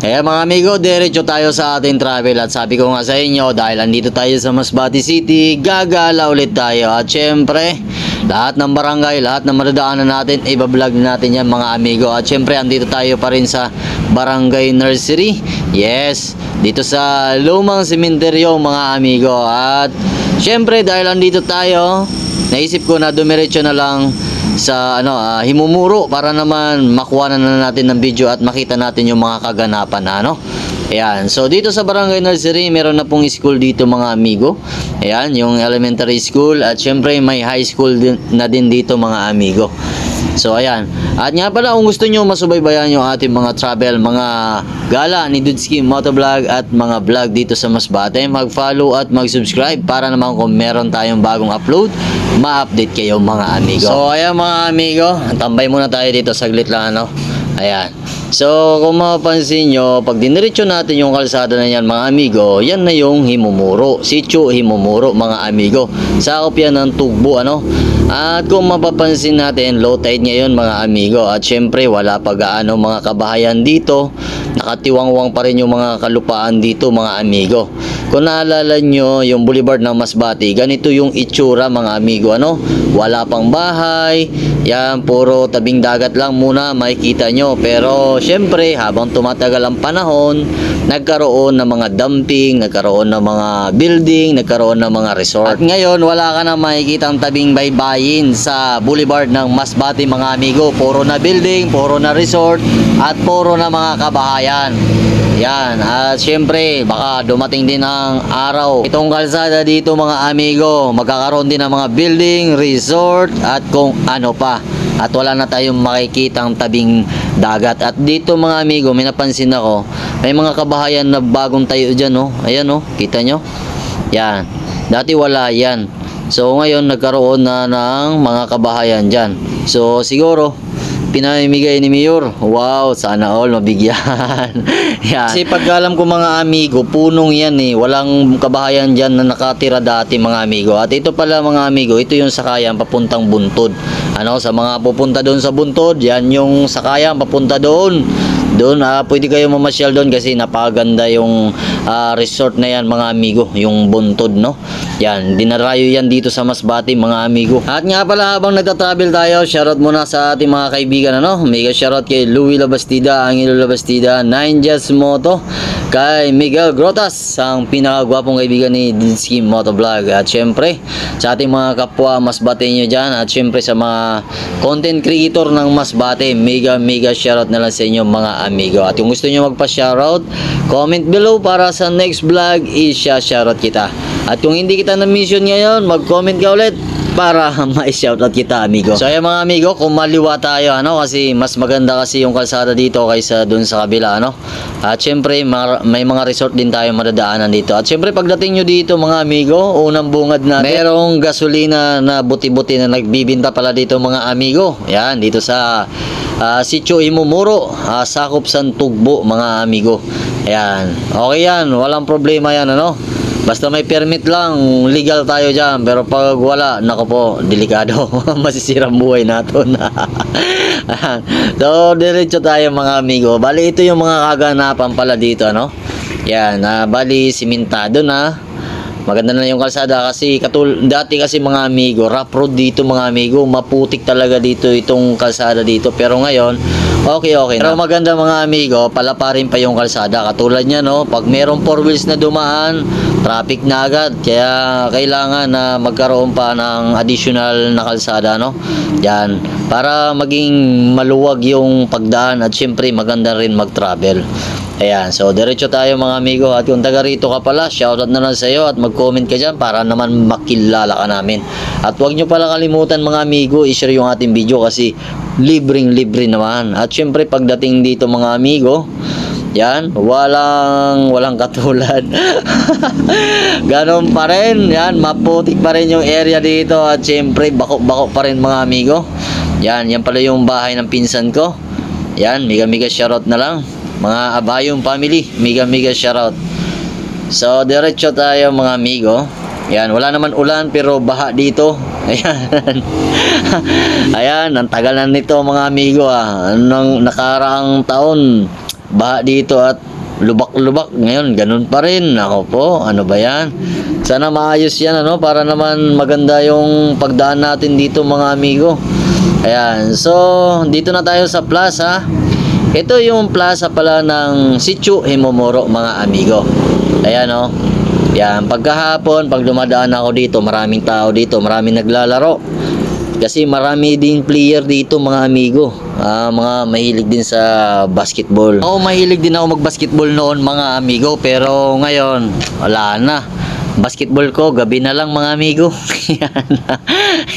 Kaya mga amigo, diretso tayo sa ating travel at sabi ko nga sa inyo, dahil andito tayo sa Masbate City, gagala ulit tayo. At syempre, lahat ng barangay, lahat ng madadaanan natin, ibablog natin yan mga amigo. At syempre, andito tayo pa rin sa Barangay Nursery. Yes, dito sa Lumang Sementeryo mga amigo. At syempre, dahil andito tayo, naisip ko na dumiretso na lang sa Himumuro para naman makuha na natin ng video at makita natin yung mga kaganapan na Ayan, so dito sa Barangay Nursery meron na pong school dito mga amigo. Ayan, yung elementary school at syempre may high school na din dito mga amigo. So ayan, at nga pala kung gusto nyo masubaybayan yung ating mga travel, mga gala ni Dudski Motovlog at mga vlog dito sa Masbate, mag-follow at mag-subscribe para naman kung meron tayong bagong upload, ma-update kayo mga amigo. So ayan mga amigo, tambay muna tayo dito saglit lang Ayan. So, kung mapapansin nyo, pag diniretso natin yung kalsada na yan mga amigo, yan na yung Himumuro, Sitio Himumuro mga amigo. Sakop yan ng Tugbo At kung mapapansin natin, low tide ngayon mga amigo. At syempre, wala pa gaano mga kabahayan dito. Nakatiwangwang pa rin yung mga kalupaan dito mga amigo. Kung naalala nyo, yung Boulevard ng Masbate, ganito yung itsura mga amigo. Wala pang bahay. Yan, puro tabing dagat lang muna makikita nyo. Pero syempre, habang tumatagal ang panahon, nagkaroon ng mga dumping, nagkaroon ng mga building, nagkaroon ng mga resort. At ngayon, wala ka na makikitang tabing baybayin sa Boulevard ng Masbate mga amigo. Puro na building, puro na resort, at puro na mga kabahayan. Yan, at syempre, baka dumating din ang araw. Itong kalsada dito mga amigo, magkakaroon din ng mga building, resort, at kung ano pa. At wala na tayong makikitang tabing dagat. At dito mga amigo, may napansin ako, may mga kabahayan na bagong tayo dyan Ayan kita nyo? Yan, dati wala yan. So ngayon nagkaroon na ng mga kabahayan dyan. So siguro pinamimigay ni Mayor. Wow, sana all mabigyan. Yan. Kasi pag alam ko mga amigo, punong yan walang kabahayan dyan na nakatira dati mga amigo. At ito pala mga amigo, ito yung sakayan papuntang Buntod. Sa mga pupunta doon sa Buntod, yan yung sakayan papunta doon. Doon pwede kayo mamasyal doon kasi napakaganda yung resort na yan mga amigo, yung Buntod Yan, dinarayo yan dito sa Masbate mga amigo. At nga pala habang nagta-travel tayo, shoutout muna sa ating mga kaibigan Mega shoutout kay Louie Labastida, Angelo Labastida, Nine Jazz Moto, kay Miguel Grotas, ang pinakagwapong kaibigan ni Dudski Motovlog. At syempre sa ating mga kapwa Masbateño dyan, at syempre sa mga content creator ng Masbate, mega shoutout na lang sa inyo mga amigo. At kung gusto nyo magpa-shoutout, comment below para sa next vlog i-shoutout kita. At kung hindi kita na-mention ngayon, mag-comment ka ulit para ma-shoutout kita amigo. So ayan mga amigo, kumaliwa tayo kasi mas maganda kasi yung kalsada dito kaysa dun sa kabila At syempre may mga resort din tayo madadaanan dito. At syempre pagdating nyo dito mga amigo, unang bungad natin, merong gasolina na buti-buti na nagbibinta pala dito mga amigo. Yan, dito sa Sitio Himumuro, sakop San Tugbo mga amigo. Ayan, okay yan, walang problema yan Basta may permit lang, legal tayo dyan. Pero pag wala, nako po, delikado. Masisirang buhay natin. So, diretso tayo mga amigo. Bali, ito yung mga kaganapan pala dito, Yan, bali, simentado na. Maganda na yung kalsada kasi dati kasi mga amigo, rough road dito mga amigo. Maputik talaga dito itong kalsada dito. Pero ngayon, okay na. Pero maganda mga amigo, palaparin pa yung kalsada. Katulad niya pag merong 4 wheels na dumaan, traffic na agad. Kaya kailangan na magkaroon pa ng additional na kalsada Yan, para maging maluwag yung pagdaan at syempre maganda rin mag-travel. Ayan, so diretso tayo mga amigo. At kung taga rito ka pala, shoutout na lang sa iyo at mag-comment ka dyan para naman makilala ka namin. At huwag nyo pala kalimutan mga amigo, i-share yung ating video kasi libreng-libre naman. At syempre pagdating dito mga amigo, yan, walang katulad. Ganon pa rin. Yan, maputik pa rin yung area dito. At syempre bako-bako pa rin mga amigo. Yan pala yung bahay ng pinsan ko. Yan, mega shoutout na lang mga Abayong family, mega shoutout. So diretso tayo mga amigo. Yan, wala naman ulan pero baha dito. Ayan. Ayan, ang tagal na nito mga amigo Nang nakaraang taon, baha dito at lubak-lubak. Ngayon, ganun pa rin. Ako po, ano ba yan? Sana maayos yan, ano, para naman maganda yung pagdaan natin dito, mga amigo. Ayan, so dito na tayo sa plaza. Ito yung plaza pala ng Sitio Himomoro, mga amigo. Ayan, oh. Yan, pagkahapon, pag dumadaan ako dito, maraming tao dito, maraming naglalaro. Kasi marami din player dito, mga amigo. Mga mahilig din sa basketball. Oo, mahilig din ako mag-basketball noon, mga amigo. Pero ngayon, wala na. Basketball ko, gabi na lang, mga amigo.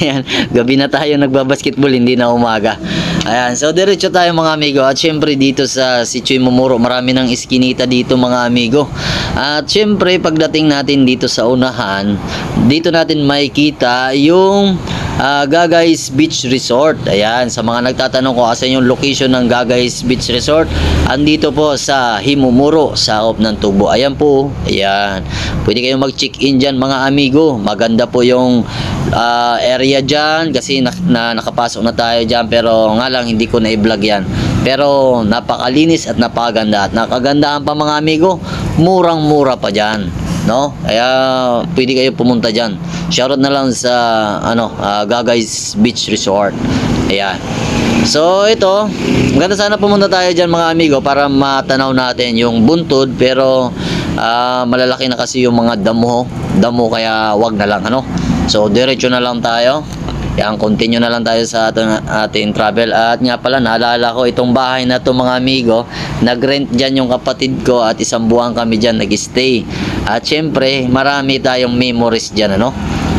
Yan. Gabi na tayo nagbabasketball, hindi na umaga. Ayan, so diretso tayo, mga amigo. At syempre dito sa Sitio Himomoro, marami ng iskinita dito, mga amigo. At syempre pagdating natin dito sa unahan, dito natin makikita yung Gagay's Beach Resort. Ayan, sa mga nagtatanong ko asan yung location ng Gagay's Beach Resort, andito po sa Himomoro, sakop ng Tubo. Ayan po, ayan. Pwede kayong mag-check-in dyan, mga amigo. Maganda po yung area dyan kasi nakapasok na tayo dyan, pero nga lang hindi ko na-i-vlog yan. Pero napakalinis at napakaganda. At nakagandahan pa, mga amigo, murang-mura pa dyan, no? Kaya pwede kayo pumunta dyan. Shoutout na lang sa Gagay's Beach Resort. Ayan. So ito, maganda sana pumunta tayo dyan, mga amigo, para matanaw natin yung buntod. Pero malalaki na kasi yung mga damo, kaya wag na lang, ano. So diretso na lang tayo. Yan, continue na lang tayo sa ating travel. At nga pala, naalala ko itong bahay na to, mga amigo. Nag-rent dyan yung kapatid ko at isang buwan kami dyan nag-stay. At syempre, marami tayong memories dyan, ano.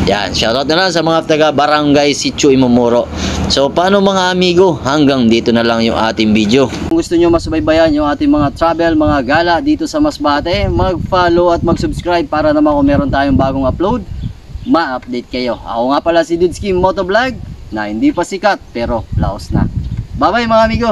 Yan, shoutout na lang sa mga taga Barangay Sitio Himomoro. So paano, mga amigo, hanggang dito na lang yung ating video. Kung gusto nyo masubaybayan yung ating mga travel, mga gala dito sa Masbate, mag-follow at mag-subscribe para naman kung meron tayong bagong upload, ma-update kayo. Ako nga pala si Dudski Motovlog, na hindi pa sikat pero laos na. Bye bye, mga amigo.